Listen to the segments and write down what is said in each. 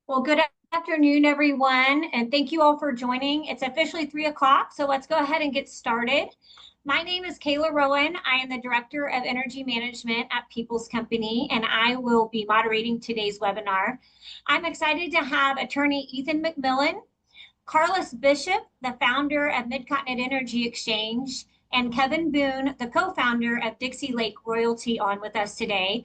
Well, good afternoon, everyone, and thank you all for joining. It's officially 3 o'clock, so let's go ahead and get started. My name is Kayla Rowan. I am the Director of Energy Management at People's Company, and I will be moderating today's webinar. I'm excited to have attorney Ethan McMillan, Carlos Bishop, the founder of Mid-Continent Energy Exchange, and Kevin Boone, the co-founder of Dixie Lake Royalty, on with us today.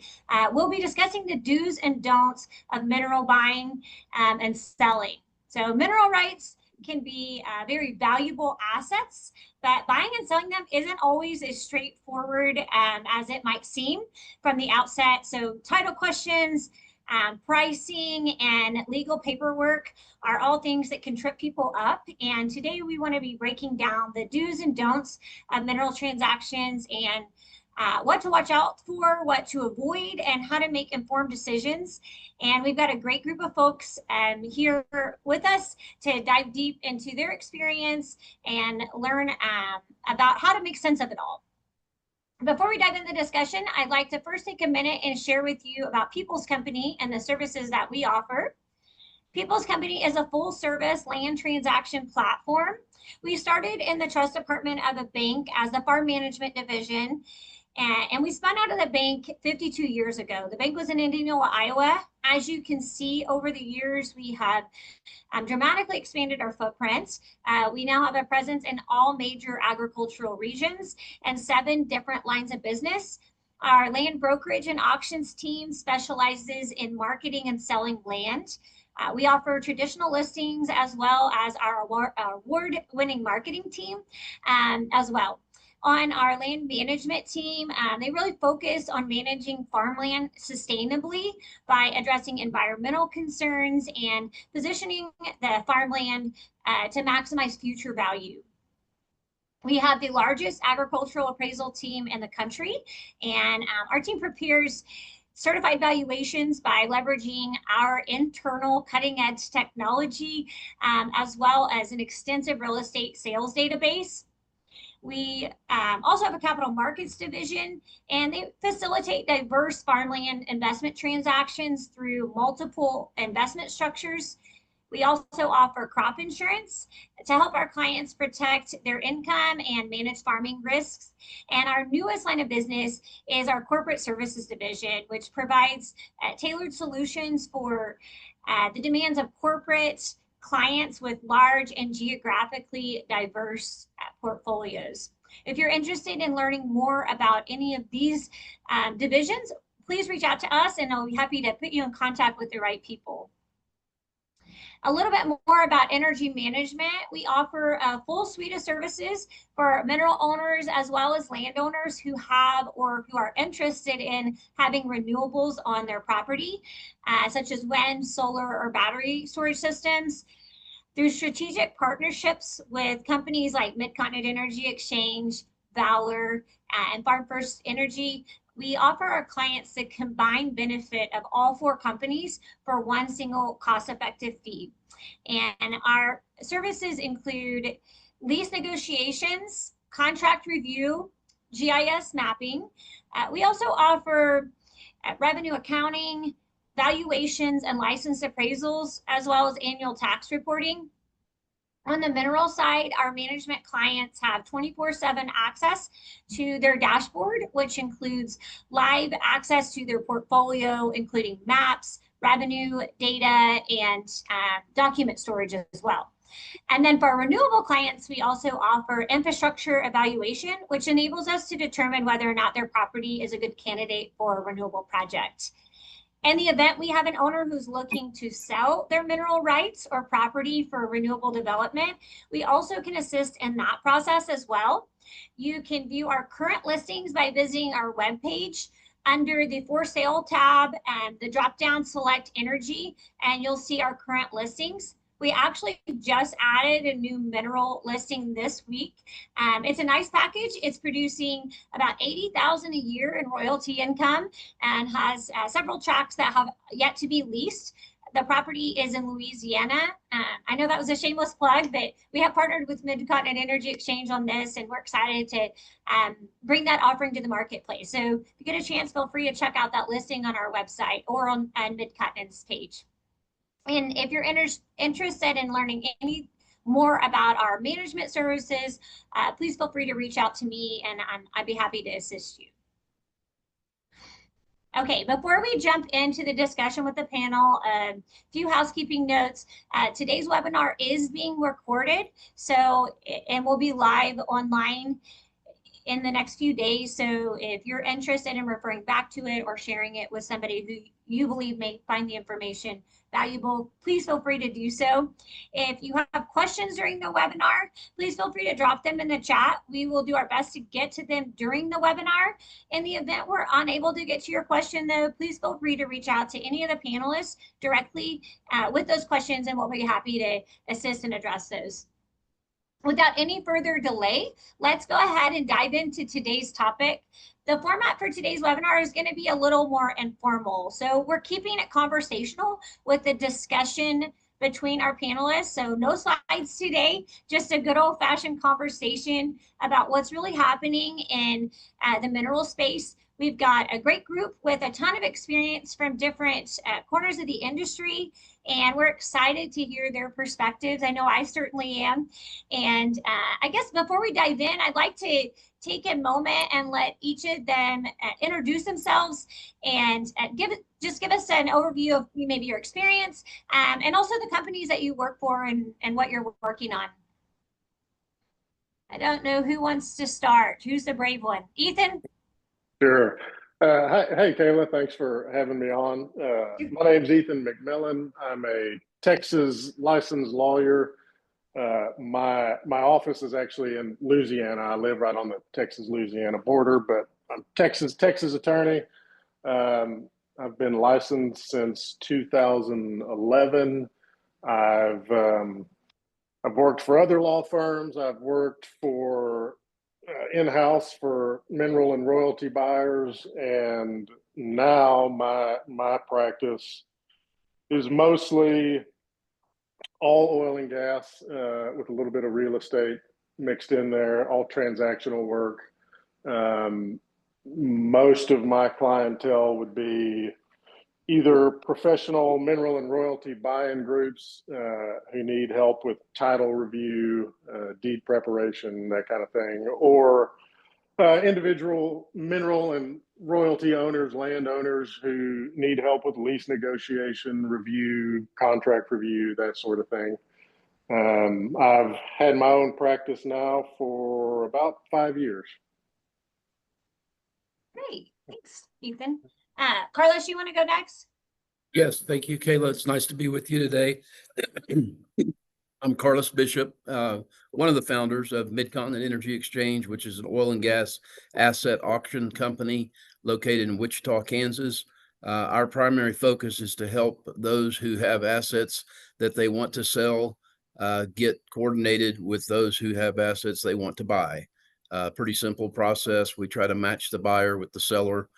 We'll be discussing the do's and don'ts of mineral buying and selling. So mineral rights can be very valuable assets, but buying and selling them isn't always as straightforward as it might seem from the outset. So title questions, pricing, and legal paperwork are all things that can trip people up. And today we want to be breaking down the do's and don'ts of mineral transactions and what to watch out for, what to avoid, and how to make informed decisions. And we've got a great group of folks here with us to dive deep into their experience and learn about how to make sense of it all. Before we dive into the discussion, I'd like to first take a minute and share with you about People's Company and the services that we offer. People's Company is a full service land transaction platform. We started in the trust department of a bank as the farm management division, and we spun out of the bank 52 years ago. The bank was in Indianola, Iowa. As you can see, over the years, we have dramatically expanded our footprint. We now have a presence in all major agricultural regions and 7 different lines of business. Our land brokerage and auctions team specializes in marketing and selling land. We offer traditional listings as well as our award-winning marketing team as well. On our land management team, they really focus on managing farmland sustainably by addressing environmental concerns and positioning the farmland to maximize future value. We have the largest agricultural appraisal team in the country, and our team prepares certified valuations by leveraging our internal cutting edge technology, as well as an extensive real estate sales database. We also have a capital markets division, and they facilitate diverse farmland investment transactions through multiple investment structures. We also offer crop insurance to help our clients protect their income and manage farming risks. And our newest line of business is our corporate services division, which provides tailored solutions for the demands of corporate clients with large and geographically diverse portfolios. If you're interested in learning more about any of these divisions, please reach out to us and I'll be happy to put you in contact with the right people. A little bit more about energy management. We offer a full suite of services for mineral owners as well as landowners who have or who are interested in having renewables on their property, such as wind, solar, or battery storage systems. Through strategic partnerships with companies like Mid-Continent Energy Exchange, Valor, and Farm First Energy, we offer our clients the combined benefit of all 4 companies for one single cost-effective fee. And our services include lease negotiations, contract review, GIS mapping. We also offer revenue accounting, valuations, and license appraisals, as well as annual tax reporting. On the mineral side, our management clients have 24/7 access to their dashboard, which includes live access to their portfolio, including maps, revenue, data, and document storage as well. And then for our renewable clients, we also offer infrastructure evaluation, which enables us to determine whether or not their property is a good candidate for a renewable project. In the event we have an owner who's looking to sell their mineral rights or property for renewable development, we also can assist in that process as well. You can view our current listings by visiting our webpage under the For Sale tab and the drop-down Select Energy, and you'll see our current listings. We actually just added a new mineral listing this week. It's a nice package. It's producing about $80,000 a year in royalty income and has several tracts that have yet to be leased. The property is in Louisiana. I know that was a shameless plug, but we have partnered with Mid-Continent Energy Exchange on this, and we're excited to bring that offering to the marketplace. So if you get a chance, feel free to check out that listing on our website or on Mid-Continent's page. And if you're interested in learning any more about our management services, please feel free to reach out to me and I'd be happy to assist you. Okay, before we jump into the discussion with the panel, a few housekeeping notes. Today's webinar is being recorded, and will be live online in the next few days. So if you're interested in referring back to it or sharing it with somebody who you believe may find the information valuable, please feel free to do so. If you have questions during the webinar, please feel free to drop them in the chat. We will do our best to get to them during the webinar. In the event we're unable to get to your question, though, please feel free to reach out to any of the panelists directly with those questions, and we'll be happy to assist and address those. Without any further delay, let's go ahead and dive into today's topic. The format for today's webinar is going to be a little more informal. So we're keeping it conversational with the discussion between our panelists. So no slides today, just a good old-fashioned conversation about what's really happening in the mineral space. We've got a great group with a ton of experience from different corners of the industry, and we're excited to hear their perspectives. I know I certainly am. And I guess before we dive in, I'd like to take a moment and let each of them introduce themselves and give us an overview of maybe your experience and also the companies that you work for and what you're working on. I don't know who wants to start. Who's the brave one? Ethan? Sure. Hey, Kayla, thanks for having me on. My name's Ethan McMillan. I'm a Texas licensed lawyer. My office is actually in Louisiana. I live right on the Texas-Louisiana border, but I'm Texas attorney. I've been licensed since 2011. I've worked for other law firms. I've worked for in-house for mineral and royalty buyers, and now my practice is mostly all oil and gas with a little bit of real estate mixed in there, all transactional work. Most of my clientele would be either professional mineral and royalty buy-in groups who need help with title review, deed preparation, that kind of thing, or individual mineral and royalty owners, landowners who need help with lease negotiation, review, contract review, that sort of thing. I've had my own practice now for about 5 years. Great, thanks, Ethan. Carlos, you want to go next? Yes, thank you, Kayla. It's nice to be with you today. I'm Carlos Bishop, one of the founders of Mid-Continent Energy Exchange, which is an oil and gas asset auction company located in Wichita, Kansas. Our primary focus is to help those who have assets that they want to sell get coordinated with those who have assets they want to buy. Pretty simple process. We try to match the buyer with the seller,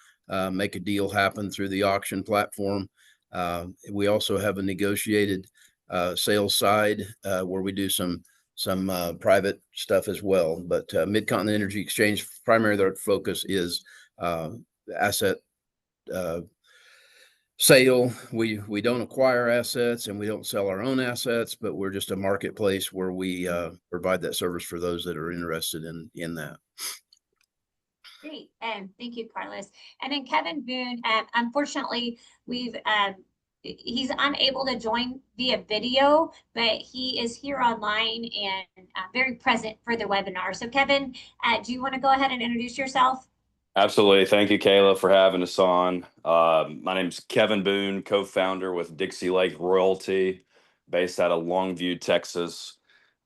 make a deal happen through the auction platform. We also have a negotiated sales side where we do some private stuff as well. But Mid-Continent Energy Exchange, primary their focus is asset sale. We don't acquire assets and we don't sell our own assets, but we're just a marketplace where we provide that service for those that are interested in that. Great, thank you, Carlos. And then Kevin Boone, unfortunately, he's unable to join via video, but he is here online and very present for the webinar. So Kevin, do you want to go ahead and introduce yourself? Absolutely. Thank you, Kayla, for having us on. My name's Kevin Boone, co-founder with Dixie Lake Royalty, based out of Longview, Texas.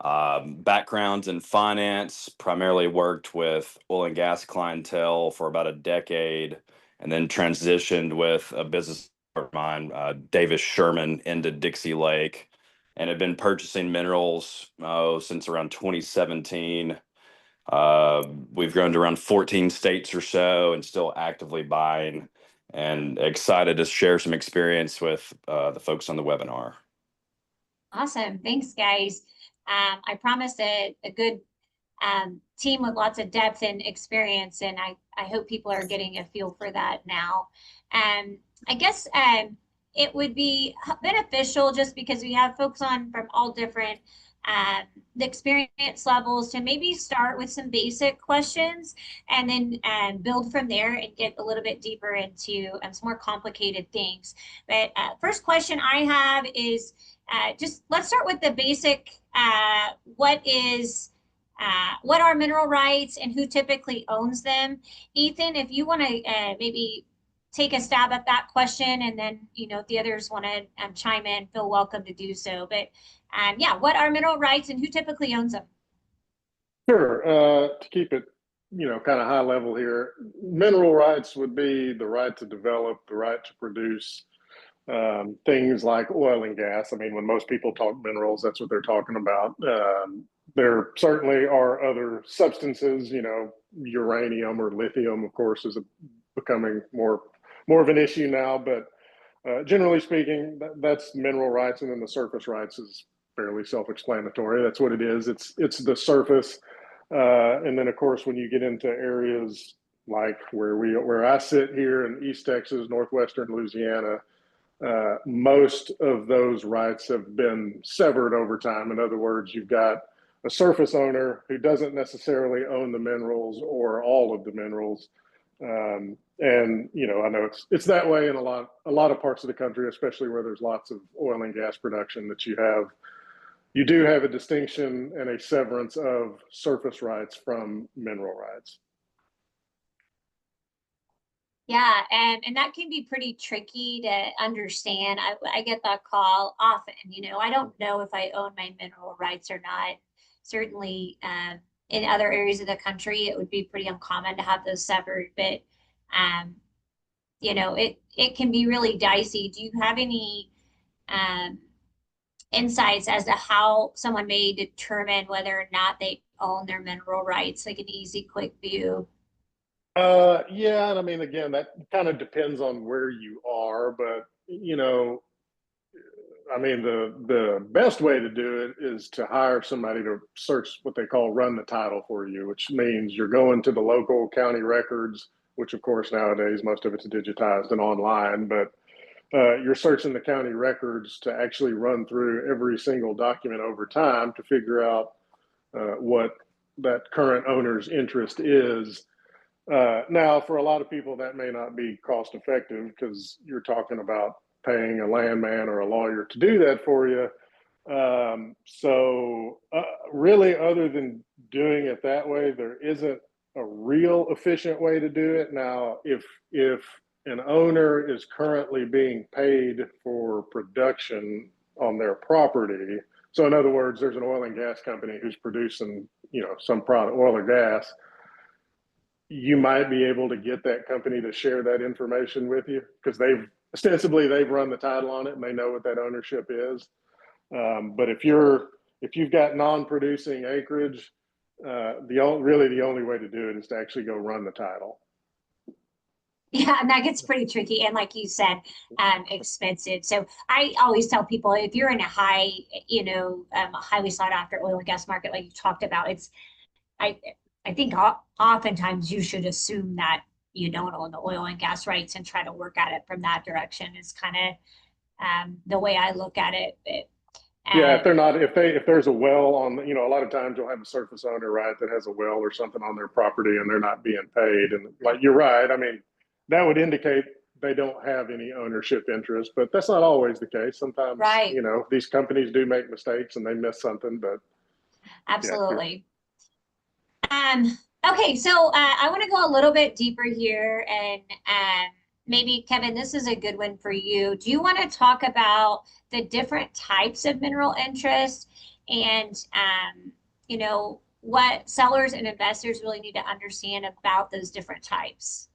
Backgrounds in finance, primarily worked with oil and gas clientele for about a decade, and then transitioned with a business of mine, Davis Sherman, into Dixie Lake, and have been purchasing minerals since around 2017. We've grown to around 14 states or so and still actively buying, and excited to share some experience with the folks on the webinar. Awesome. Thanks, guys. I promised a good team with lots of depth and experience, and I hope people are getting a feel for that now. I guess it would be beneficial just because we have folks on from all different the experience levels to maybe start with some basic questions and then build from there and get a little bit deeper into some more complicated things. But first question I have is just let's start with the basic. What are mineral rights and who typically owns them? Ethan, if you want to maybe take a stab at that question, and then if the others want to chime in, feel welcome to do so. But yeah, what are mineral rights and who typically owns them? Sure. To keep it, kind of high level here, mineral rights would be the right to develop, the right to produce things like oil and gas. I mean, when most people talk minerals, that's what they're talking about. There certainly are other substances, uranium or lithium, of course, is becoming more of an issue now. But generally speaking, that's mineral rights, and then the surface rights is fairly self-explanatory. That's what it is. It's the surface, and then of course when you get into areas like where I sit here in East Texas, northwestern Louisiana, most of those rights have been severed over time. In other words, you've got a surface owner who doesn't necessarily own the minerals or all of the minerals. And I know it's that way in a lot of parts of the country, especially where there's lots of oil and gas production, that you do have a distinction and a severance of surface rights from mineral rights. Yeah, and that can be pretty tricky to understand. I get that call often. I don't know if I own my mineral rights or not. Certainly, in other areas of the country, it would be pretty uncommon to have those severed. But it can be really dicey. Do you have any insights as to how someone may determine whether or not they own their mineral rights? Like an easy, quick view. Yeah, and I mean, again, that kind of depends on where you are, but I mean, the best way to do it is to hire somebody to search what they call run the title for you, which means you're going to the local county records, which of course nowadays most of it's digitized and online, but you're searching the county records to actually run through every single document over time to figure out what that current owner's interest is. Now, for a lot of people, that may not be cost effective because you're talking about paying a landman or a lawyer to do that for you. So really, other than doing it that way, there isn't a real efficient way to do it. Now, if an owner is currently being paid for production on their property, so in other words, there's an oil and gas company who's producing, some product, oil or gas, you might be able to get that company to share that information with you because they've run the title on it and they know what that ownership is. But if you've got non-producing acreage, the only way to do it is to actually go run the title. Yeah, and that gets pretty tricky. And like you said, expensive. So I always tell people if you're in a highly sought after oil and gas market, like you talked about, I think oftentimes you should assume that you don't own the oil and gas rights and try to work at it from that direction is kind of the way I look at it. Yeah, if there's a well on, a lot of times you'll have a surface owner, right, that has a well or something on their property and they're not being paid. And like, you're right. I mean, that would indicate they don't have any ownership interest, but that's not always the case. Sometimes, right. These companies do make mistakes and they miss something, but. Absolutely. Yeah. Okay, so I want to go a little bit deeper here, and maybe Kevin, this is a good one for you. Do you want to talk about the different types of mineral interest and what sellers and investors really need to understand about those different types?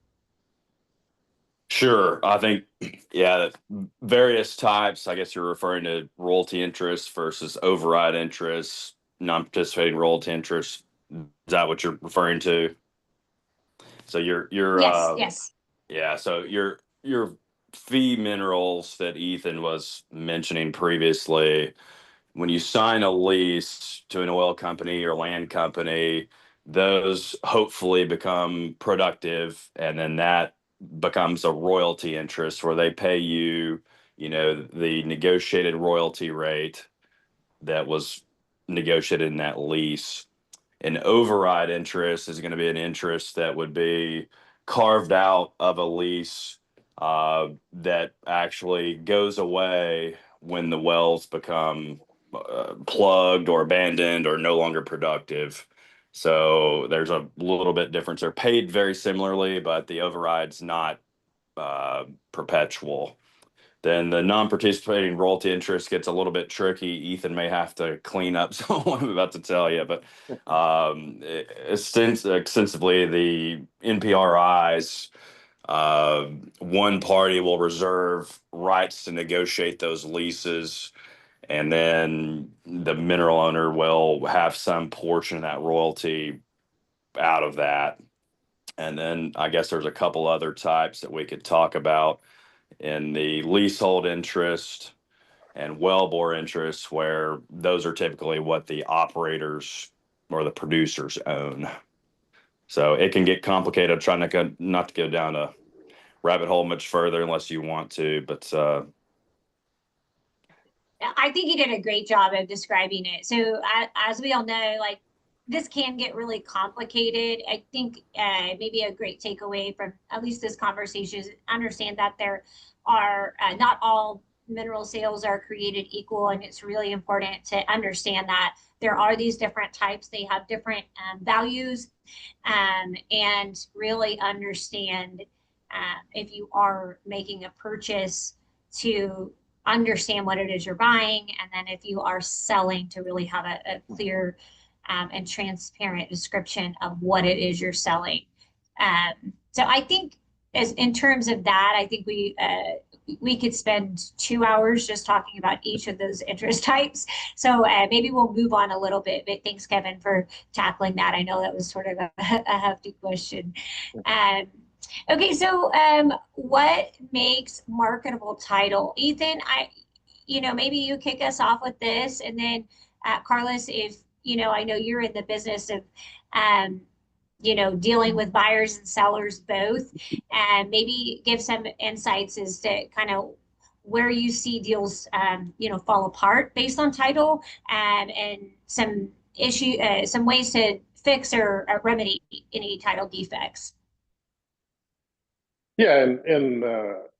Sure. I think, yeah, various types. I guess you're referring to royalty interest versus override interest, non-participating royalty interest. Is that what you're referring to? So you're yes. Yeah. So your fee minerals that Ethan was mentioning previously, when you sign a lease to an oil company or land company, those hopefully become productive, and then that becomes a royalty interest where they pay you the negotiated royalty rate that was negotiated in that lease. An override interest is going to be an interest that would be carved out of a lease that actually goes away when the wells become plugged or abandoned or no longer productive. So there's a little bit difference. They're paid very similarly, but the override's not perpetual. Then the non-participating royalty interest gets a little bit tricky. Ethan may have to clean up some of what I'm about to tell you, but extensively, the NPRIs, one party will reserve rights to negotiate those leases, and then the mineral owner will have some portion of that royalty out of that. And then I guess there's a couple other types that we could talk about in the leasehold interest and wellbore interests, where those are typically what the operators or the producers own. So it can get complicated. I'm trying not to go down a rabbit hole much further unless you want to, but I think you did a great job of describing it. So as we all know, like, this can get really complicated. I think maybe a great takeaway from at least this conversation is understand that there are not all mineral sales are created equal, and it's really important to understand that there are these different types. They have different values, and really understand if you are making a purchase, to understand what it is you're buying, and then if you are selling, to really have a clear and transparent description of what it is you're selling. So I think, as in terms of that, I think we could spend 2 hours just talking about each of those interest types. So maybe we'll move on a little bit. But thanks, Kevin, for tackling that. I know that was sort of a hefty question. Okay, so what makes marketable title? Ethan, maybe you kick us off with this, and then Carlos, if I know you're in the business of dealing with buyers and sellers both, and maybe give some insights as to kind of where you see deals fall apart based on title, and some some ways to fix or remedy any title defects. Yeah, and in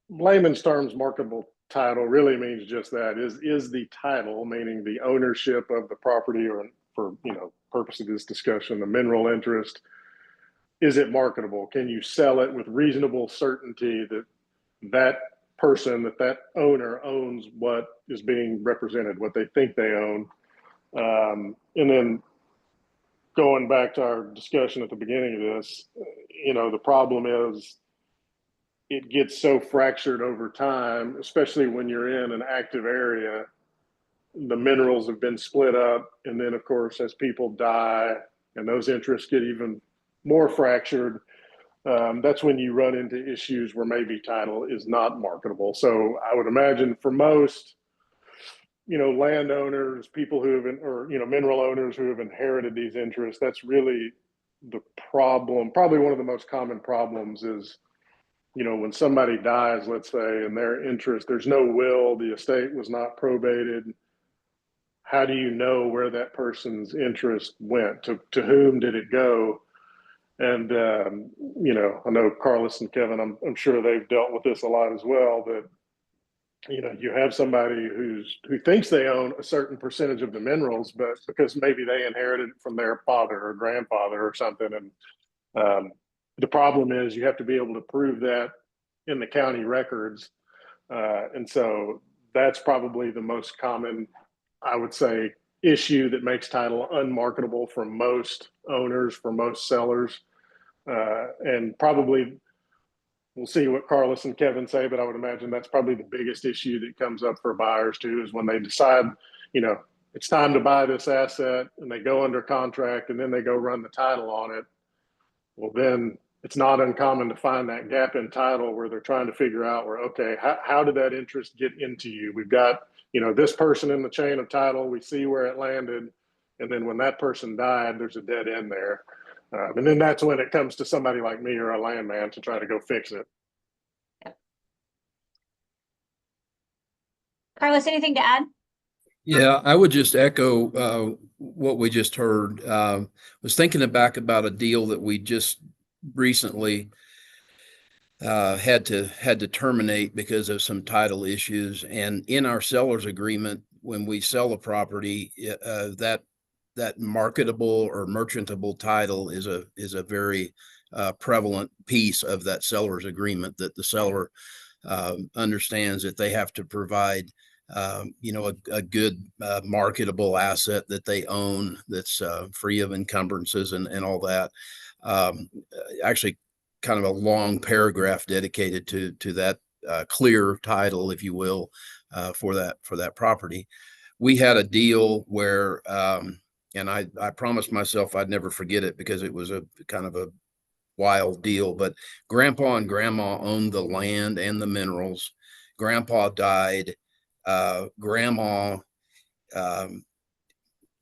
layman's terms, marketable title really means just that. Is the title, meaning the ownership of the property, or for purpose of this discussion, the mineral interest, is it marketable? Can you sell it with reasonable certainty that that person, that owner owns what is being represented, what they think they own? And then going back to our discussion at the beginning of this, the problem is it gets so fractured over time, especially when you're in an active area. The minerals have been split up, and then of course, as people die and those interests get even more fractured, that's when you run into issues where maybe title is not marketable. So I would imagine for most landowners, people who have or mineral owners who have inherited these interests, that's really the problem. Probably one of the most common problems is when somebody dies, let's say, and their interest, there's no will, the estate was not probated. How do you know where that person's interest went? To whom did it go? And I know Carlos and Kevin, I'm sure they've dealt with this a lot as well. That you have somebody who thinks they own a certain percentage of the minerals, but because maybe they inherited it from their father or grandfather or something, and the problem is you have to be able to prove that in the county records. And so that's probably the most common, I would say, issue that makes title unmarketable for most owners, for most sellers. And probably, we'll see what Carlos and Kevin say, but I would imagine that's probably the biggest issue that comes up for buyers too, is when they decide, it's time to buy this asset, and they go under contract, and then they go run the title on it. Well, then it's not uncommon to find that gap in title where they're trying to figure out okay, how did that interest get into you? We've got, this person in the chain of title, we see where it landed. And then when that person died, there's a dead end there. And then that's when it comes to somebody like me or a landman to try to go fix it. Carlos, anything to add? Yeah, I would just echo what we just heard. Was thinking back about a deal that we just recently had to terminate because of some title issues. And in our seller's agreement, when we sell a property, that marketable or merchantable title is a very prevalent piece of that seller's agreement, that the seller understands that they have to provide a good marketable asset that they own that's free of encumbrances and all that. Actually, kind of a long paragraph dedicated to that clear title, if you will, for that property. We had a deal where, and I promised myself I'd never forget it because it was a kind of a wild deal, but Grandpa and Grandma owned the land and the minerals. Grandpa died. Grandma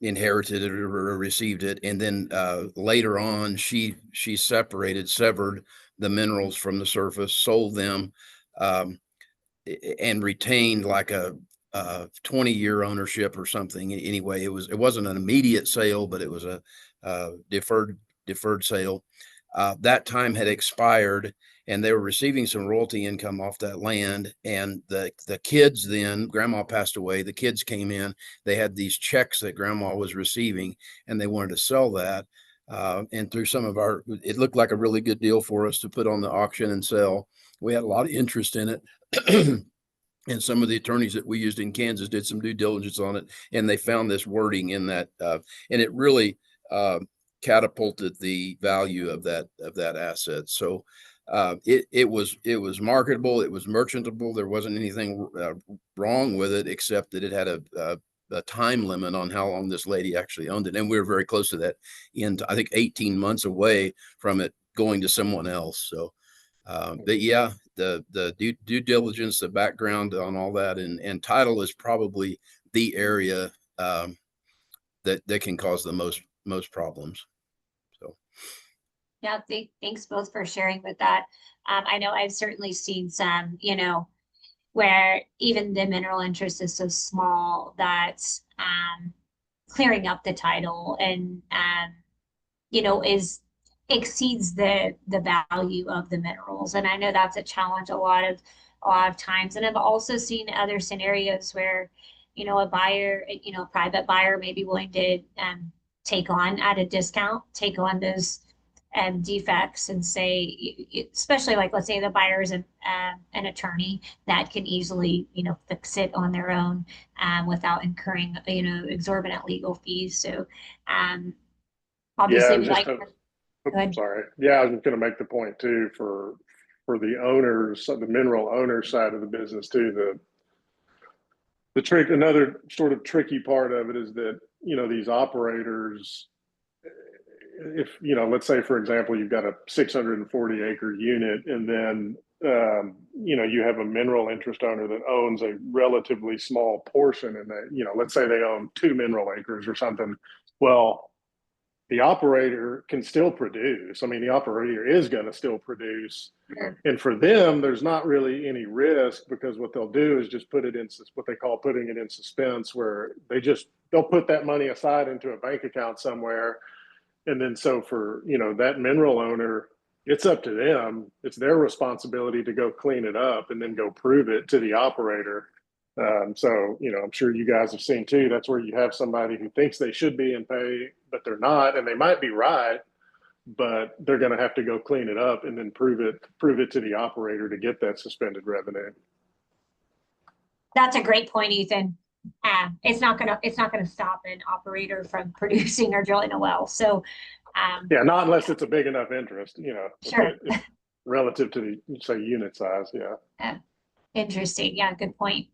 inherited it or received it, and then later on she severed the minerals from the surface, sold them, and retained like a 20-year ownership or something. Anyway, it wasn't an immediate sale, but it was a deferred sale. That time had expired, and they were receiving some royalty income off that land. And the kids, then Grandma passed away, the kids came in, they had these checks that Grandma was receiving, and they wanted to sell that. And through some of it looked like a really good deal for us to put on the auction and sell. We had a lot of interest in it. And some of the attorneys that we used in Kansas did some due diligence on it, and they found this wording in that, and it really catapulted the value of that asset. So it was marketable, it was merchantable. There wasn't anything wrong with it, except that it had a time limit on how long this lady actually owned it, and we were very close to that. I think 18 months away from it going to someone else. So. But yeah, the due diligence, the background on all that, and title is probably the area that can cause the most problems. So Yeah, thanks both for sharing with that. I know I've certainly seen some, where even the mineral interest is so small that clearing up the title and exceeds the value of the minerals. And I know that's a challenge a lot of times. And I've also seen other scenarios where, a buyer, private buyer may be willing to take on at a discount, take on those defects and say, especially like, let's say the buyer is an attorney that can easily, fix it on their own without incurring, exorbitant legal fees. So obviously sorry. Yeah, I was just going to make the point too for the owners, the mineral owner side of the business too. Another sort of tricky part of it is that, these operators, if, let's say, for example, you've got a 640 acre unit, and then, you have a mineral interest owner that owns a relatively small portion, and that, let's say they own 2 mineral acres or something. Well, the operator can still produce. I mean, the operator is going to still produce. Sure. And for them, there's not really any risk, because what they'll do is just put it in what they call putting it in suspense, where they'll put that money aside into a bank account somewhere. And then so for, that mineral owner, it's up to them. It's their responsibility to go clean it up and then go prove it to the operator. So, I'm sure you guys have seen too, that's where you have somebody who thinks they should be in pay, but they're not, and they might be right, but they're going to have to go clean it up and then prove it to the operator to get that suspended revenue. That's a great point, Ethan. It's not gonna stop an operator from producing or drilling a well. So yeah, not unless it's a big enough interest, Sure. If relative to the, say, unit size. Yeah. Interesting. Yeah, good point.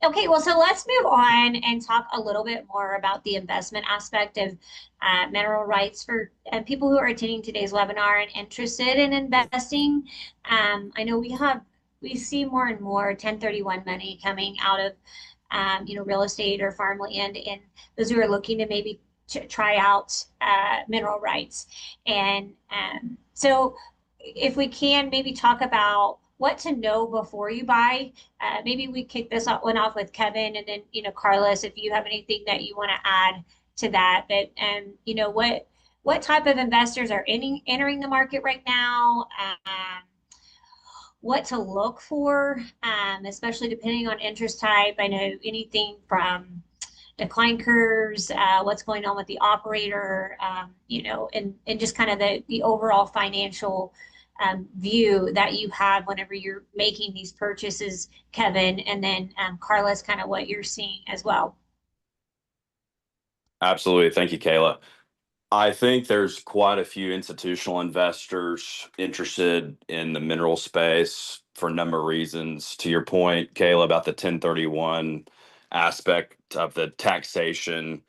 Okay, well, so let's move on and talk a little bit more about the investment aspect of mineral rights for people who are attending today's webinar and interested in investing. I know we see more and more 1031 money coming out of real estate or farmland, and those who are looking to maybe try out mineral rights. And so if we can maybe talk about what to know before you buy. Maybe we kick this one off with Kevin, and then, Carlos, if you have anything that you want to add to that. But, what type of investors are entering the market right now? What to look for, especially depending on interest type. I know anything from decline curves, what's going on with the operator, and just kind of the overall financial view that you have whenever you're making these purchases, Kevin, and then Carlos, kind of what you're seeing as well. Absolutely. Thank you, Kayla. I think there's quite a few institutional investors interested in the mineral space for a number of reasons. To your point, Kayla, about the 1031 aspect of the taxation,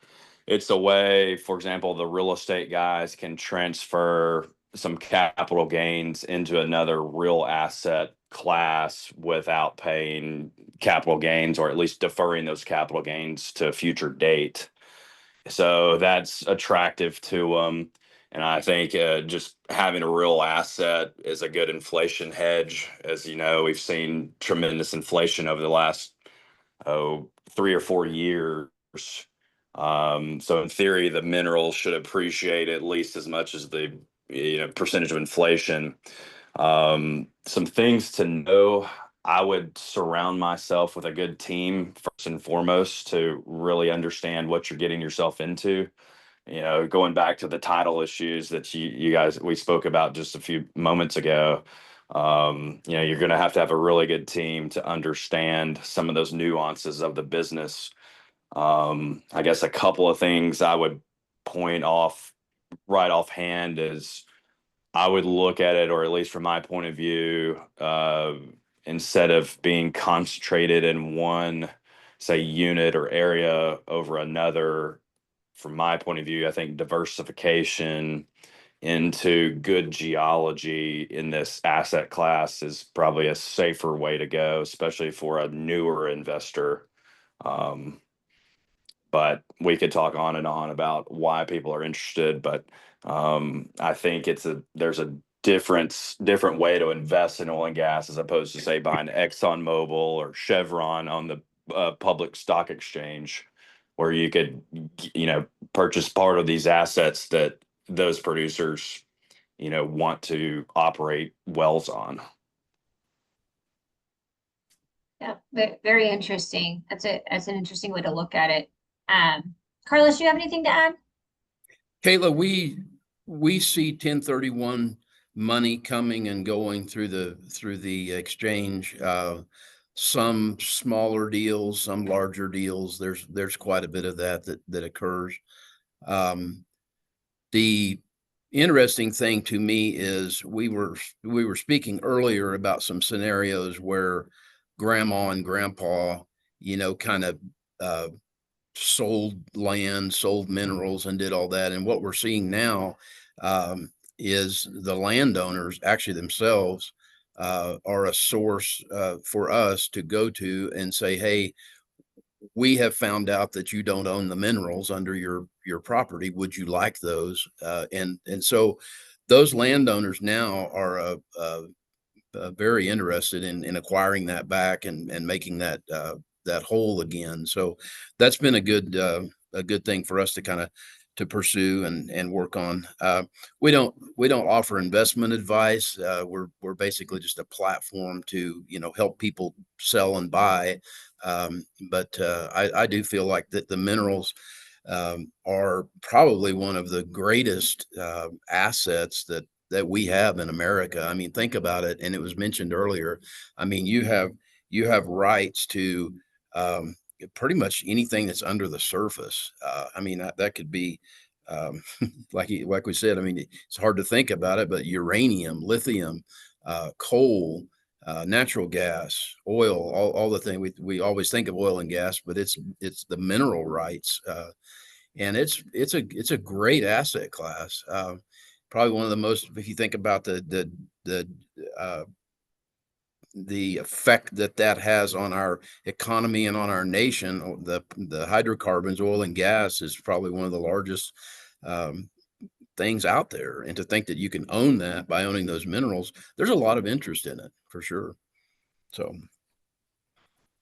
it's a way, for example, the real estate guys can transfer some capital gains into another real asset class without paying capital gains, or at least deferring those capital gains to a future date. So that's attractive to them. And I think just having a real asset is a good inflation hedge. As you know, we've seen tremendous inflation over the last 3 or 4 years. So in theory, the minerals should appreciate at least as much as the percentage of inflation. Some things to know. I would surround myself with a good team first and foremost to really understand what you're getting yourself into. Going back to the title issues that you guys we spoke about just a few moments ago. You're going to have a really good team to understand some of those nuances of the business. I guess a couple of things I would point off right offhand is I would look at it, or at least from my point of view, instead of being concentrated in one, say, unit or area over another, from my point of view, I think diversification into good geology in this asset class is probably a safer way to go, especially for a newer investor. But we could talk on and on about why people are interested. But I think there's a different way to invest in oil and gas as opposed to, say, buying ExxonMobil or Chevron on the public stock exchange, where you could purchase part of these assets that those producers want to operate wells on. Yeah, very interesting. That's an interesting way to look at it. Carlos, do you have anything to add? Kayla, we see 1031 money coming and going through the exchange. Some smaller deals, some larger deals. There's quite a bit of that occurs. The interesting thing to me is we were speaking earlier about some scenarios where grandma and grandpa, kind of sold land, sold minerals, and did all that. And what we're seeing now is the landowners actually themselves are a source for us to go to and say, hey, we have found out that you don't own the minerals under your property. Would you like those? And so those landowners now are very interested in acquiring that back and making that whole again. So that's been a good thing for us to kind of to pursue and work on. We don't offer investment advice. We're basically just a platform to help people sell and buy. But I do feel like that the minerals are probably one of the greatest assets that we have in America. I mean, think about it. And it was mentioned earlier. I mean, you have rights to pretty much anything that's under the surface. I mean, that could be like we said. I mean, it's hard to think about it, but uranium, lithium, coal, natural gas, oil, all the things we always think of oil and gas, but it's the mineral rights, and it's a great asset class. Probably one of the most, if you think about the effect that has on our economy and on our nation, the hydrocarbons, oil and gas, is probably one of the largest things out there. And to think that you can own that by owning those minerals, there's a lot of interest in it for sure. So,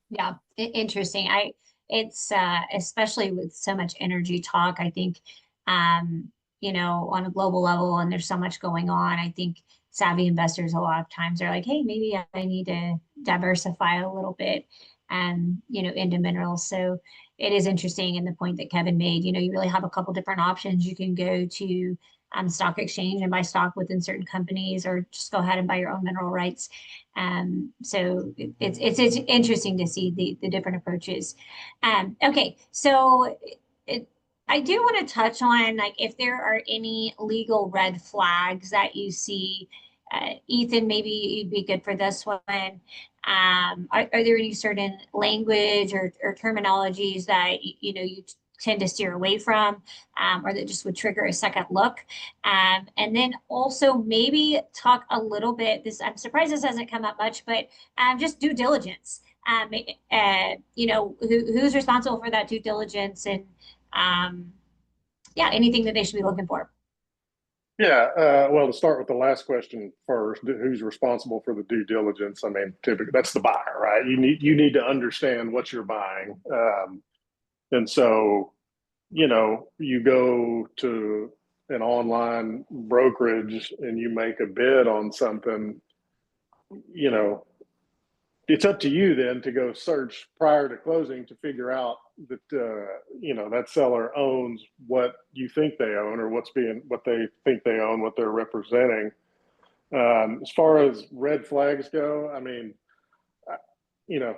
Yeah, interesting. It's especially with so much energy talk, I think, on a global level, and there's so much going on. I think savvy investors a lot of times are like, hey, maybe I need to diversify a little bit and, into minerals. So it is interesting. And the point that Kevin made, you really have a couple different options. You can go to stock exchange and buy stock within certain companies, or just go ahead and buy your own mineral rights. So it's interesting to see the different approaches. Okay, so it, I do want to touch on, like, if there are any legal red flags that you see. Ethan, maybe you'd be good for this one. Are there any certain language or terminologies that you tend to steer away from, or that just would trigger a second look? And then also maybe talk a little bit, I'm surprised this hasn't come up much, but just due diligence. Who's responsible for that due diligence, and yeah, anything that they should be looking for. Yeah, well, to start with the last question first, who's responsible for the due diligence? I mean, typically that's the buyer, right? You need to understand what you're buying, and so you go to an online brokerage and you make a bid on something. It's up to you then to go search prior to closing to figure out that that seller owns what you think they own, or what they think they own, what they're representing. As far as red flags go, I mean,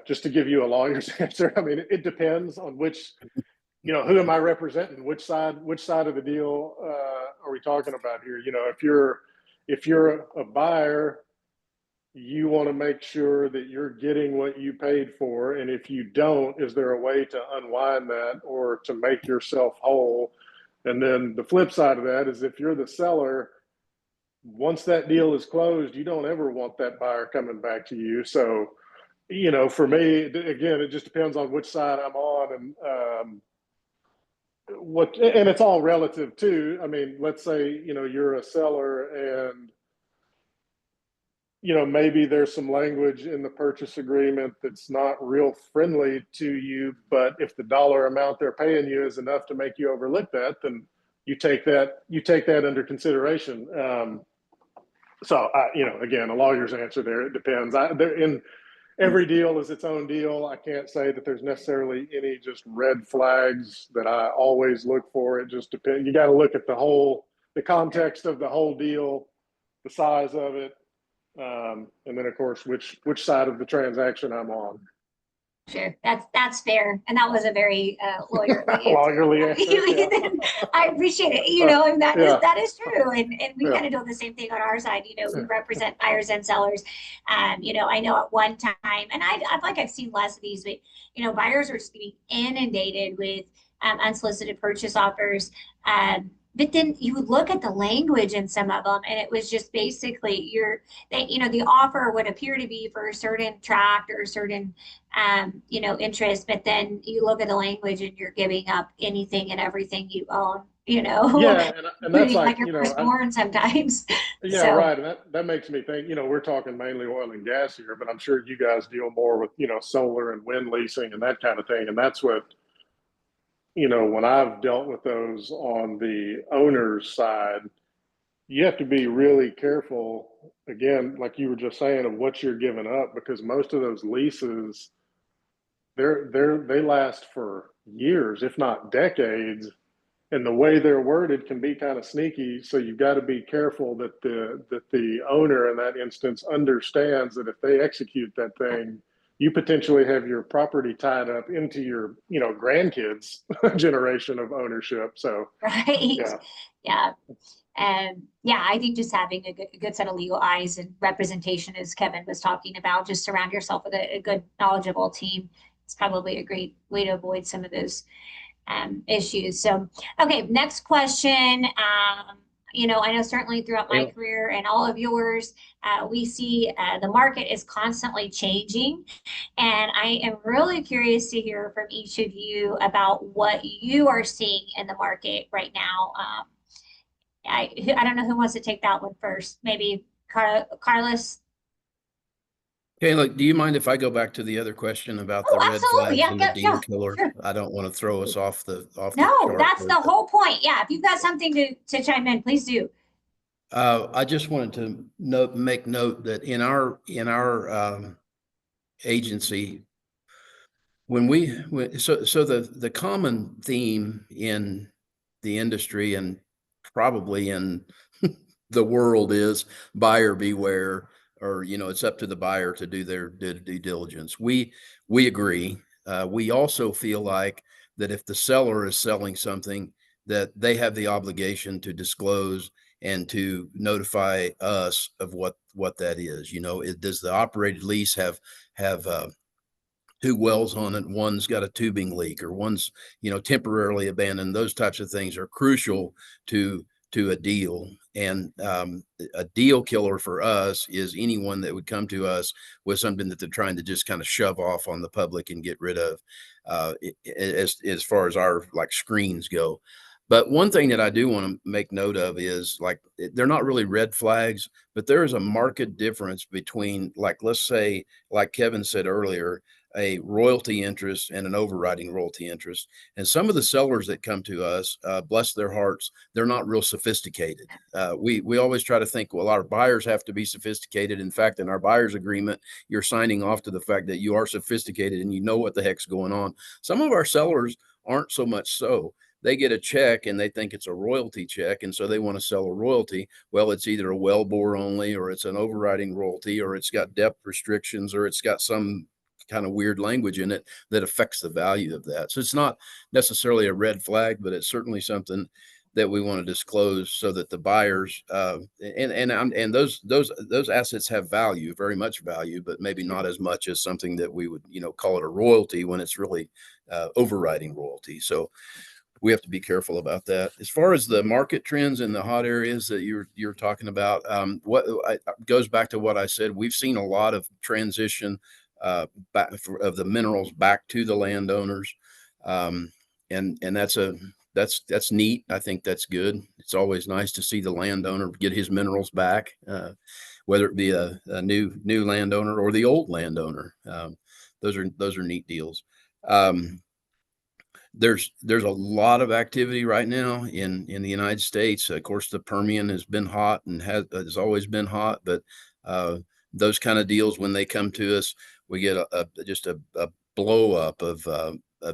just to give you a lawyer's answer, I mean, it depends on which, who am I representing? Which side of the deal are we talking about here? If you're a buyer, you want to make sure that you're getting what you paid for. And if you don't, is there a way to unwind that or to make yourself whole? And then the flip side of that is, if you're the seller, once that deal is closed, you don't ever want that buyer coming back to you. So, for me, again, it just depends on which side I'm on, and and it's all relative too. I mean, let's say, you're a seller, and maybe there's some language in the purchase agreement that's not real friendly to you, but if the dollar amount they're paying you is enough to make you overlook that, then you take that under consideration. So, again, a lawyer's answer there, it depends. Every deal is its own deal. I can't say that there's necessarily any just red flags that I always look for. It just depends. You got to look at the context of the whole deal, the size of it, and then of course which side of the transaction I'm on. Sure, that's fair, and that was a very lawyerly answer. Yeah. I appreciate it. And that is true, and we kind of do the same thing on our side. We represent buyers and sellers. I know at one time, and I've seen less of these, but buyers are just getting inundated with unsolicited purchase offers. But then you would look at the language in some of them, and it was just basically the offer would appear to be for a certain tract or a certain, interest, but then you look at the language and you're giving up anything and everything you own, Yeah, and that's like your firstborn sometimes. Yeah, so. Right. And that makes me think, we're talking mainly oil and gas here, but I'm sure you guys deal more with, solar and wind leasing and that kind of thing. And that's what, when I've dealt with those on the owner's side, you have to be really careful, again, like you were just saying, of what you're giving up, because most of those leases, they last for years, if not decades. And the way they're worded can be kind of sneaky. So you've got to be careful that the owner in that instance understands that if they execute that thing, you potentially have your property tied up into your, grandkids' generation of ownership. So, right. Yeah. I think just having a good set of legal eyes and representation, as Kevin was talking about, just surround yourself with a good, knowledgeable team. It's probably a great way to avoid some of those issues. So, okay, next question. I know certainly throughout my career and all of yours, we see the market is constantly changing. And I am really curious to hear from each of you about what you are seeing in the market right now. I don't know who wants to take that one first. Maybe Carlos? Kayla, do you mind if I go back to the other question about the Oh, red absolutely. flags Yeah, and the yeah, deal yeah. killer? Sure. I don't want to throw us off the No, chart that's there, the but whole point. Yeah, if you've got something to chime in, please do. I just wanted to make note that in our agency, so the common theme in the industry and probably in the world is buyer beware, or it's up to the buyer to do their due diligence. We agree. We also feel like that if the seller is selling something, that they have the obligation to disclose and to notify us of what that is. Does the operated lease have two wells on it? One's got a tubing leak, or one's temporarily abandoned. Those types of things are crucial to a deal. And a deal killer for us is anyone that would come to us with something that they're trying to just kind of shove off on the public and get rid of, as far as our like screens go. But one thing that I do want to make note of is, like, they're not really red flags, but there is a marked difference between, like, let's say, like Kevin said earlier, a royalty interest and an overriding royalty interest. And some of the sellers that come to us, bless their hearts, they're not real sophisticated. We always try to think, well, our buyers have to be sophisticated. In fact, in our buyer's agreement, you're signing off to the fact that you are sophisticated and you know what the heck's going on. Some of our sellers aren't so much so. They get a check and they think it's a royalty check, and so they want to sell a royalty. Well, it's either a well bore only, or it's an overriding royalty, or it's got depth restrictions, or it's got some kind of weird language in it that affects the value of that. So it's not necessarily a red flag, but it's certainly something that we want to disclose so that the buyers and those assets have value, very much value, but maybe not as much as something that we would call it a royalty when it's really overriding royalty. So we have to be careful about that. As far as the market trends in the hot areas that you're talking about, goes back to what I said. We've seen a lot of transition back of the minerals back to the landowners, and that's neat. I think that's good. It's always nice to see the landowner get his minerals back, whether it be a new landowner or the old landowner. Those are neat deals. There's a lot of activity right now in the United States. Of course, the Permian has been hot and has always been hot, but those kind of deals, when they come to us, we get just a blow up of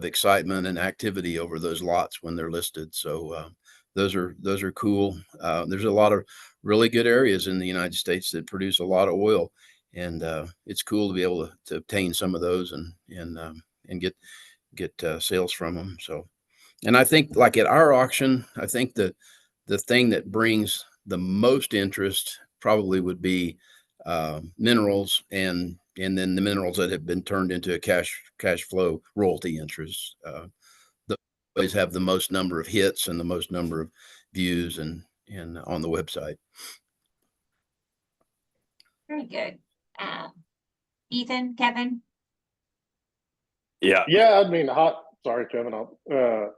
excitement and activity over those lots when they're listed. So those are cool. There's a lot of really good areas in the United States that produce a lot of oil, and it's cool to be able to obtain some of those and get sales from them. So, and I think, like, at our auction, I think the thing that brings the most interest probably would be minerals, and then the minerals that have been turned into a cash flow royalty interest. Those always have the most number of hits and the most number of views and on the website. Very good. Ethan, Kevin. Yeah. Yeah, I mean, sorry, Kevin. I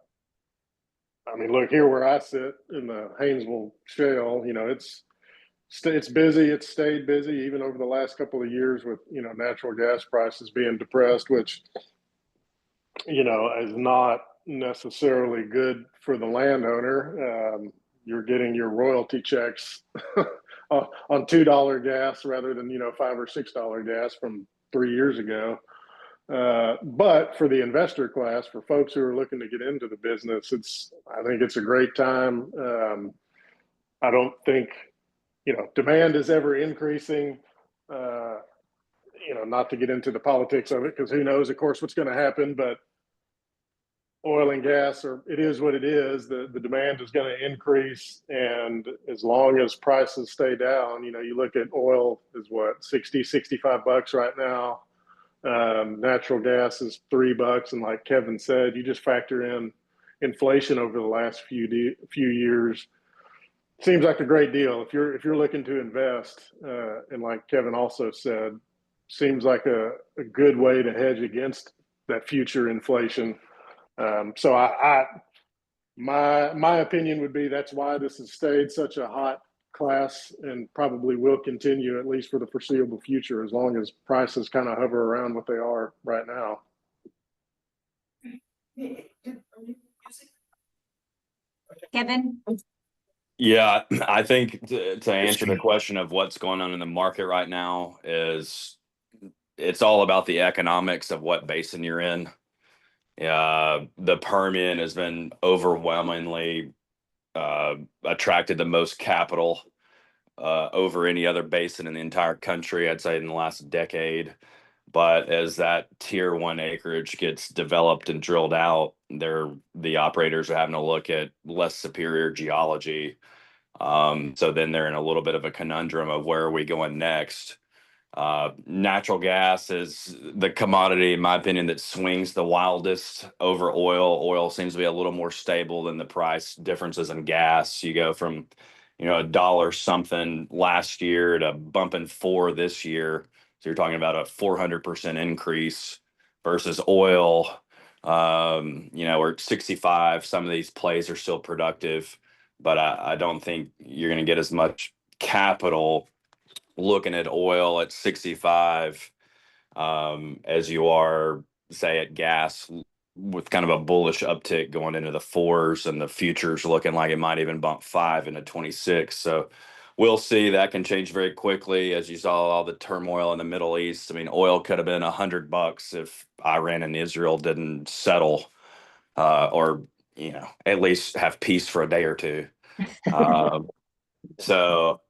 mean, look here where I sit in the Haynesville Shale. It's busy. It's stayed busy even over the last couple of years with natural gas prices being depressed, which is not necessarily good for the landowner. You're getting your royalty checks on $2 gas rather than $5 or $6 gas from 3 years ago. But for the investor class, for folks who are looking to get into the business, I think it's a great time. I don't think, demand is ever increasing. Not to get into the politics of it, because who knows, of course, what's going to happen. But oil and gas, it is what it is. The demand is going to increase, and as long as prices stay down, you look at oil is what, 60, 65 bucks right now. Natural gas is $3, and like Kevin said, you just factor in inflation over the last few years. Seems like a great deal if you're looking to invest. And like Kevin also said, seems like a good way to hedge against that future inflation. So my opinion would be that's why this has stayed such a hot class and probably will continue, at least for the foreseeable future, as long as prices kind of hover around what they are right now. Kevin? Yeah, I think to answer the question of what's going on in the market right now is it's all about the economics of what basin you're in. The Permian has been overwhelmingly attracted the most capital over any other basin in the entire country, I'd say, in the last decade. But as that tier one acreage gets developed and drilled out, the operators are having to look at less superior geology. So then they're in a little bit of a conundrum of where are we going next? Natural gas is the commodity, in my opinion, that swings the wildest over oil. Oil seems to be a little more stable than the price differences in gas. You go from, $1 something last year to bumping $4 this year. So you're talking about a 400% increase versus oil. We're at 65. Some of these plays are still productive, but I don't think you're going to get as much capital looking at oil at 65 as you are, say, at gas, with kind of a bullish uptick going into the fours, and the futures looking like it might even bump 5 into 26. So we'll see. That can change very quickly, as you saw all the turmoil in the Middle East. I mean, oil could have been $100 if Iran and Israel didn't settle, or at least have peace for a day or two. So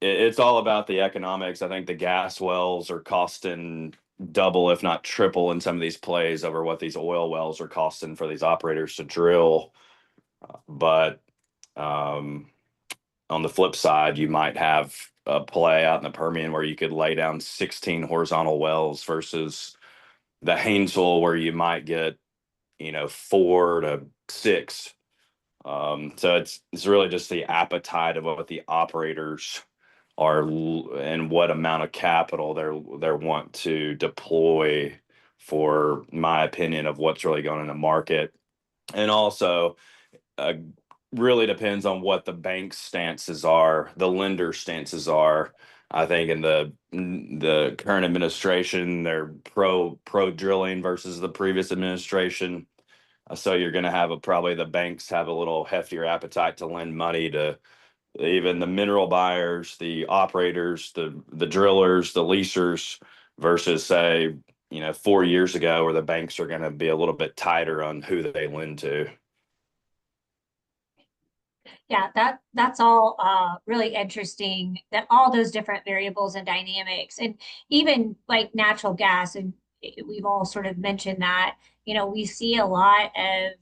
it's all about the economics. I think the gas wells are costing double, if not triple, in some of these plays over what these oil wells are costing for these operators to drill. But on the flip side, you might have a play out in the Permian where you could lay down 16 horizontal wells versus the Haynesville, where you might get 4 to 6. So it's really just the appetite of what the operators are and what amount of capital they want to deploy, for my opinion, of what's really going in the market. And also really depends on what the bank's stances are, the lender stances are. I think in the current administration, they're pro drilling versus the previous administration. So you're going to have probably the banks have a little heftier appetite to lend money to even the mineral buyers, the operators, the drillers, the leasers, versus, say, 4 years ago, where the banks are going to be a little bit tighter on who they lend to. Yeah, that's all really interesting, that all those different variables and dynamics, and even like natural gas, and we've all sort of mentioned that, we see a lot of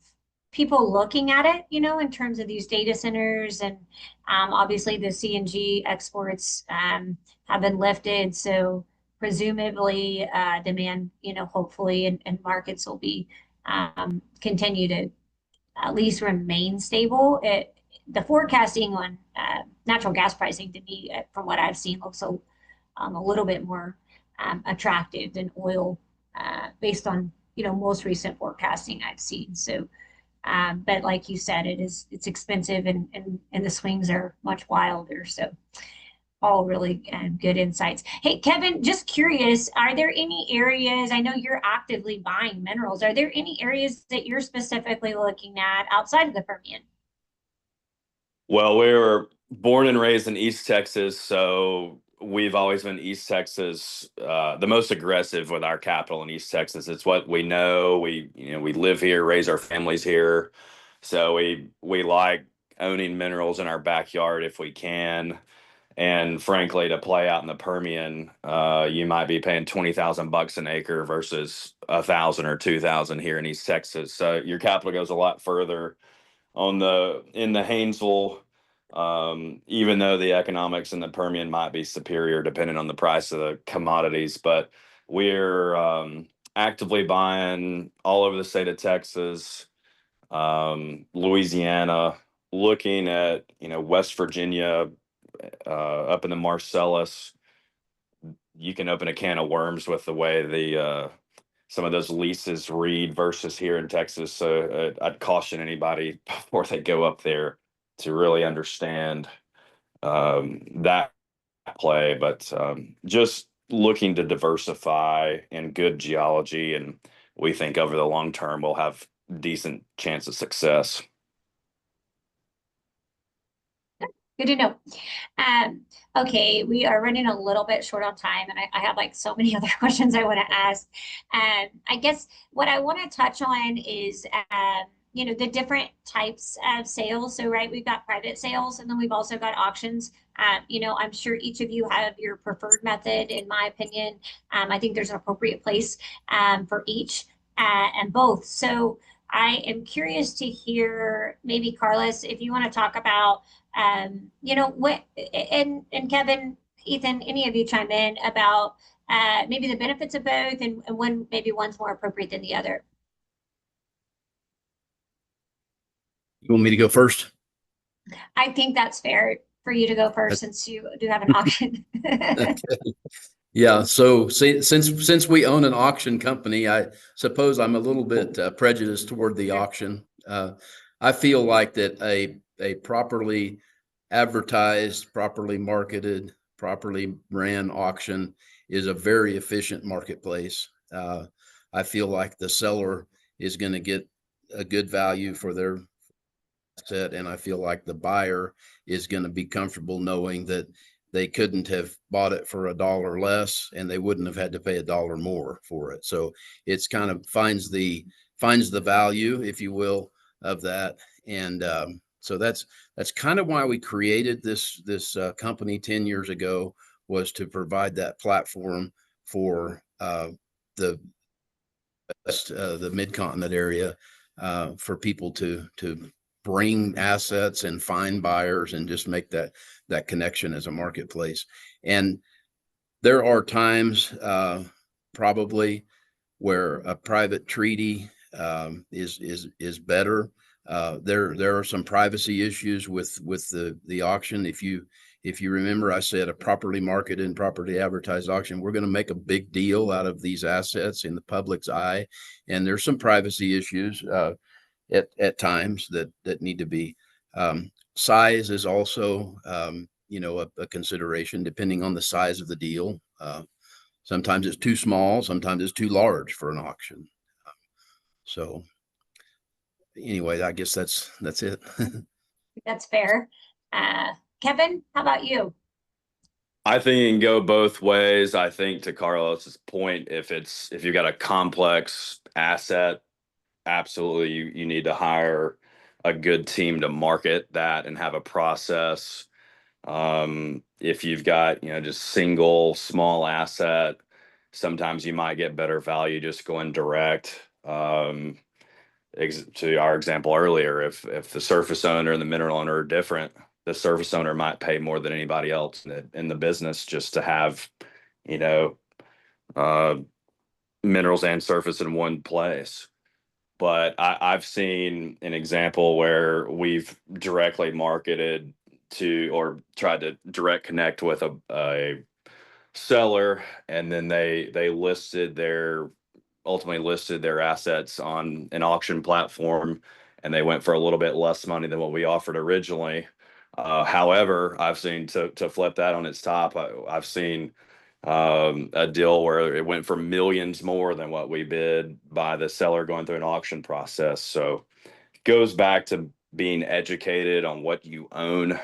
people looking at it, in terms of these data centers, and obviously the CNG exports have been lifted. So presumably demand, hopefully, and markets will be continue to at least remain stable. The forecasting on natural gas pricing, to me, from what I've seen, looks a little bit more attractive than oil, based on most recent forecasting I've seen. So, but like you said, it's expensive, and the swings are much wilder. So, all really good insights. Hey, Kevin, just curious, are there any areas, I know you're actively buying minerals, are there any areas that you're specifically looking at outside of the Permian? Well, we were born and raised in East Texas, so we've always been East Texas, the most aggressive with our capital in East Texas. It's what we know. We live here, raise our families here, so we like owning minerals in our backyard if we can. And frankly, to play out in the Permian, you might be paying $20,000 an acre versus 1,000 or 2,000 here in East Texas. So your capital goes a lot further in the Haynesville, even though the economics in the Permian might be superior depending on the price of the commodities. But we're actively buying all over the state of Texas, Louisiana, looking at West Virginia, up in the Marcellus. You can open a can of worms with the way some of those leases read versus here in Texas. So I'd caution anybody before they go up there to really understand that play, but just looking to diversify in good geology, and we think over the long term we'll have decent chance of success. Good to know. Okay, we are running a little bit short on time, and I have like so many other questions I want to ask. I guess what I want to touch on is, the different types of sales. So, right, we've got private sales, and then we've also got auctions. I'm sure each of you have your preferred method. In my opinion, I think there's an appropriate place for each and both. So, I am curious to hear, maybe Carlos, if you want to talk about what, and Kevin, Ethan, any of you chime in about maybe the benefits of both, and when maybe one's more appropriate than the other. You want me to go first? I think that's fair for you to go first, since you do have an auction. Okay. Yeah. So since we own an auction company, I suppose I'm a little bit prejudiced toward the auction. I feel like that a properly advertised, properly marketed, properly ran auction is a very efficient marketplace. I feel like the seller is going to get a good value for their asset, and I feel like the buyer is going to be comfortable knowing that they couldn't have bought it for $1 less, and they wouldn't have had to pay $1 more for it. So it's kind of finds the value, if you will, of that. And so that's kind of why we created this company 10 years ago, was to provide that platform for the mid-continent area, for people to bring assets and find buyers and just make that connection as a marketplace. And there are times probably where a private treaty is better. There are some privacy issues with the auction. If you remember, I said a properly marketed and properly advertised auction, we're going to make a big deal out of these assets in the public's eye, and there's some privacy issues at times that need to be. Size is also a consideration, depending on the size of the deal. Sometimes it's too small, sometimes it's too large for an auction. So anyway, I guess that's it. That's fair. Kevin, how about you? I think it can go both ways. I think, to Carlos's point, if you've got a complex asset, absolutely you need to hire a good team to market that and have a process. If you've got just single small asset, sometimes you might get better value just going direct. To our example earlier, if the surface owner and the mineral owner are different, the surface owner might pay more than anybody else in the business just to have minerals and surface in one place. But I've seen an example where we've directly marketed to, or tried to direct connect with a seller, and then they ultimately listed their assets on an auction platform, and they went for a little bit less money than what we offered originally. However, I've seen, to flip that on its top, I've seen a deal where it went for millions more than what we bid by the seller going through an auction process. So it goes back to being educated on what you own,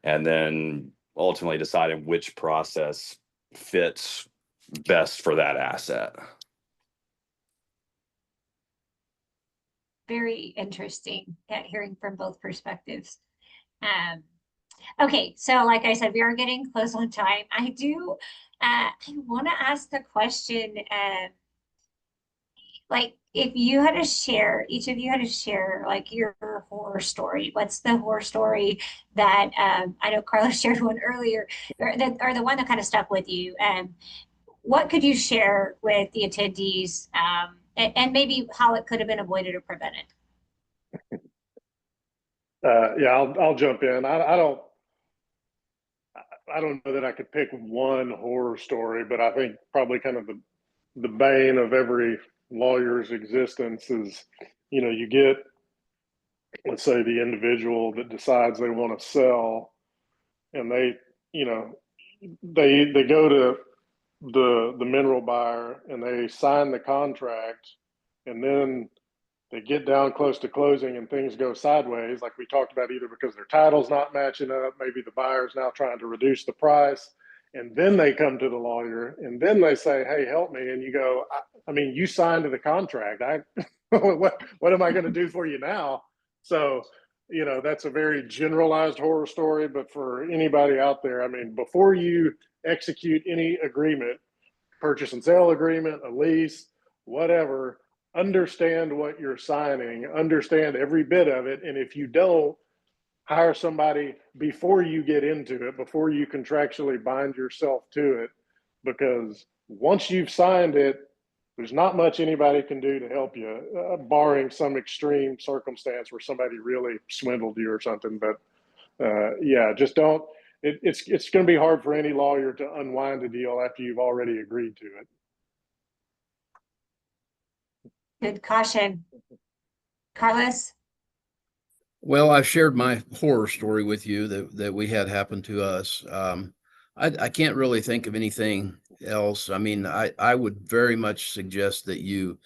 and then ultimately deciding which process fits best for that asset. Very interesting hearing from both perspectives. Okay, so like I said, we are getting close on time. I want to ask the question, like, if you had to share, each of you had to share like your horror story. What's the horror story that I know Carlos shared one earlier, or the one that kind of stuck with you? What could you share with the attendees, and maybe how it could have been avoided or prevented? Yeah, I'll jump in. I don't know that I could pick one horror story, but I think probably kind of the bane of every lawyer's existence is, you get, let's say, the individual that decides they want to sell and they, you know, they go to the mineral buyer and they sign the contract, and then they get down close to closing and things go sideways, like we talked about, either because their title's not matching up, maybe the buyer's now trying to reduce the price, and then they come to the lawyer and then they say, hey, help me. And you go, I mean, you signed the contract. What am I going to do for you now? So, you know, that's a very generalized horror story, but for anybody out there, I mean, before you execute any agreement, purchase and sale agreement, a lease, whatever, understand what you're signing, understand every bit of it. And if you don't, hire somebody before you get into it, before you contractually bind yourself to it, because once you've signed it, there's not much anybody can do to help you, barring some extreme circumstance where somebody really swindled you or something. But yeah, just don't. It's going to be hard for any lawyer to unwind a deal after you've already agreed to it. Good caution. Carlos? Well, I shared my horror story with you that we had happen to us. I can't really think of anything else. I mean, I would very much suggest that you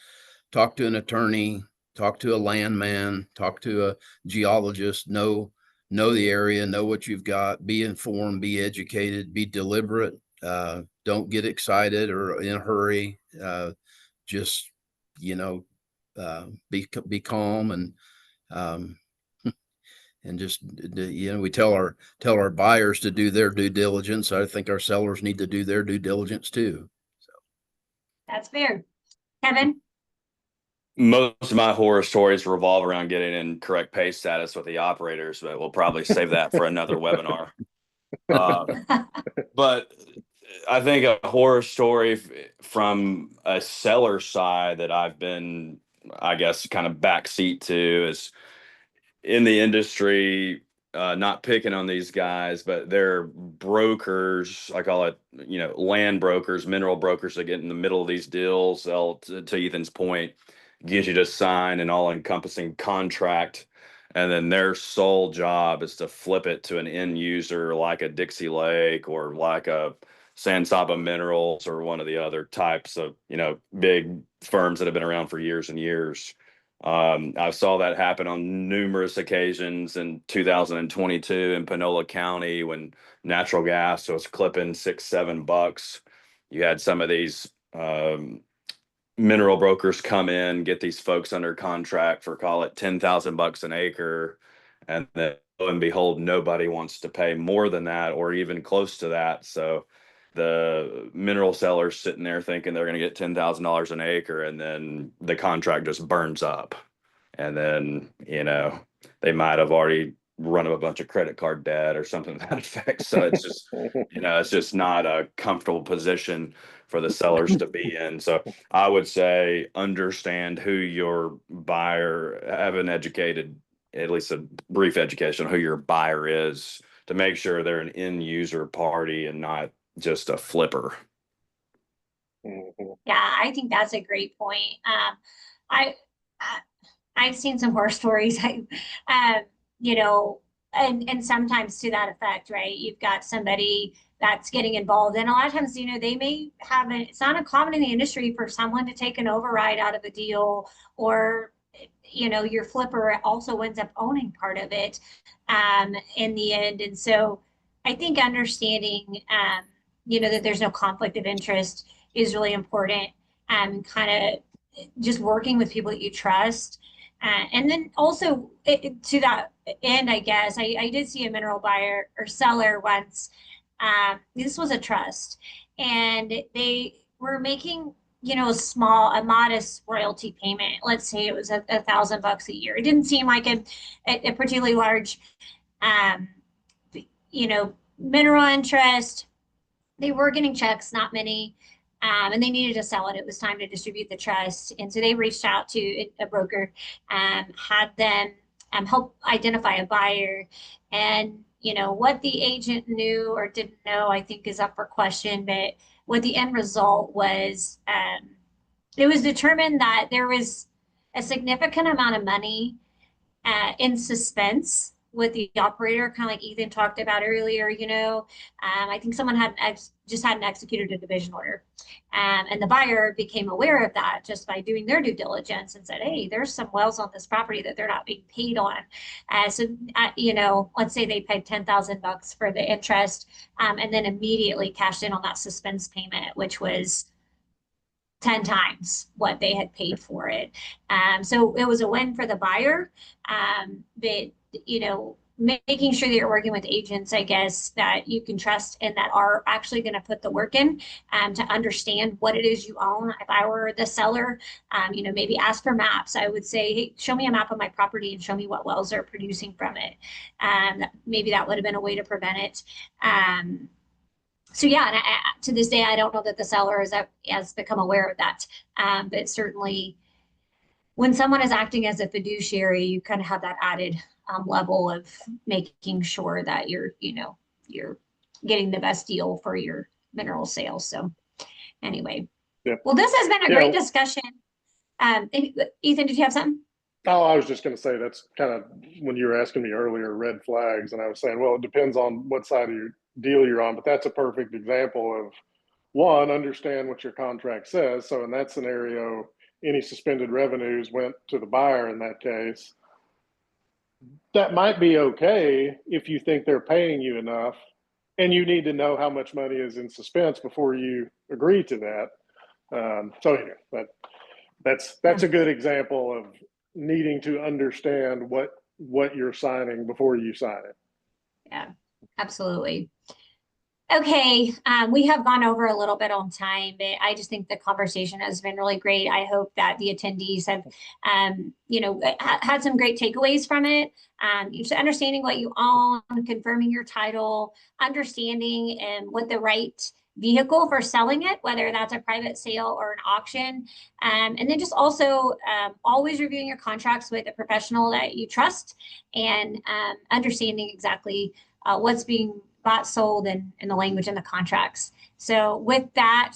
talk to an attorney, talk to a landman, talk to a geologist, know the area, know what you've got, be informed, be educated, be deliberate. Don't get excited or in a hurry. Just, you know, be calm and just, you know, we tell our buyers to do their due diligence. I think our sellers need to do their due diligence too. So That's fair. Kevin? Most of my horror stories revolve around getting in correct pay status with the operators, but we'll probably save that for another webinar. But I think a horror story from a seller side that I've been, I guess, kind of backseat to is in the industry, not picking on these guys, but they're brokers. I call it, you know, land brokers, mineral brokers that get in the middle of these deals. They'll, to Ethan's point, get you to sign an all-encompassing contract, and then their sole job is to flip it to an end user like a Dixie Lake or like a San Saba Minerals or one of the other types of, you know, big firms that have been around for years and years. I saw that happen on numerous occasions in 2022 in Panola County when natural gas was clipping $6-7. You had some of these mineral brokers come in, get these folks under contract for, call it $10,000 an acre, and then lo and behold, nobody wants to pay more than that or even close to that. So the mineral sellers sitting there thinking they're going to get $10,000 an acre, and then the contract just burns up. And then, you know, they might have already run up a bunch of credit card debt or something to that effect. So it's just, you know, it's just not a comfortable position for the sellers to be in. So I would say understand who your buyer, have an educated, at least a brief education on who your buyer is, to make sure they're an end user party and not just a flipper. Yeah, I think that's a great point. I've seen some horror stories. You know, and sometimes to that effect, right? You've got somebody that's getting involved, and a lot of times, you know, they may have it's not uncommon in the industry for someone to take an override out of a deal, or, you know, your flipper also ends up owning part of it in the end. And so I think understanding, you know, that there's no conflict of interest is really important, and kind of just working with people that you trust. And then also to that end, I guess, I did see a mineral buyer or seller once. This was a trust, and they were making, you know, a modest royalty payment. Let's say it was $1,000 a year. It didn't seem like a particularly large, you know, mineral interest. They were getting checks, not many. And they needed to sell it. It was time to distribute the trust. And so they reached out to a broker, had them help identify a buyer. And, you know, what the agent knew or didn't know, I think is up for question. But what the end result was, it was determined that there was a significant amount of money in suspense with the operator, kind of like Ethan talked about earlier, I think someone just hadn't executed a division order. And the buyer became aware of that just by doing their due diligence and said, hey, there's some wells on this property that they're not being paid on. Let's say they paid $10,000 for the interest, and then immediately cashed in on that suspense payment, which was 10 times what they had paid for it. So it was a win for the buyer. But, making sure that you're working with agents, I guess, that you can trust and that are actually going to put the work in to understand what it is you own. If I were the seller, maybe ask for maps. I would say, hey, show me a map of my property and show me what wells are producing from it. Maybe that would have been a way to prevent it. So yeah, and to this day, I don't know that the seller has become aware of that. But certainly, when someone is acting as a fiduciary, you kind of have that added level of making sure that you're getting the best deal for your mineral sales. So anyway, yeah. Well, this has been a great discussion. Ethan, did you have something? Oh, I was just going to say that's kind of when you were asking me earlier, red flags, and I was saying, well, it depends on what side of your deal you're on, but that's a perfect example of one, understand what your contract says. So in that scenario, any suspended revenues went to the buyer in that case. That might be okay if you think they're paying you enough, and you need to know how much money is in suspense before you agree to that. So yeah, that's a good example of needing to understand what you're signing before you sign it. Yeah, absolutely. Okay, we have gone over a little bit on time, but I just think the conversation has been really great. I hope that the attendees have, had some great takeaways from it. Just understanding what you own, confirming your title, understanding what the right vehicle for selling it, whether that's a private sale or an auction. And then just also always reviewing your contracts with a professional that you trust and understanding exactly what's being bought, sold, and the language in the contracts. So with that,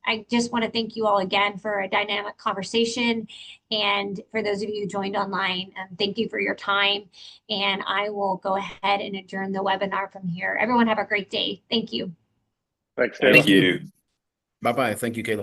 I just want to thank you all again for a dynamic conversation. And for those of you who joined online, thank you for your time. And I will go ahead and adjourn the webinar from here. Everyone have a great day. Thank you. Thanks, Thank you. Bye-bye. Thank you, Caleb.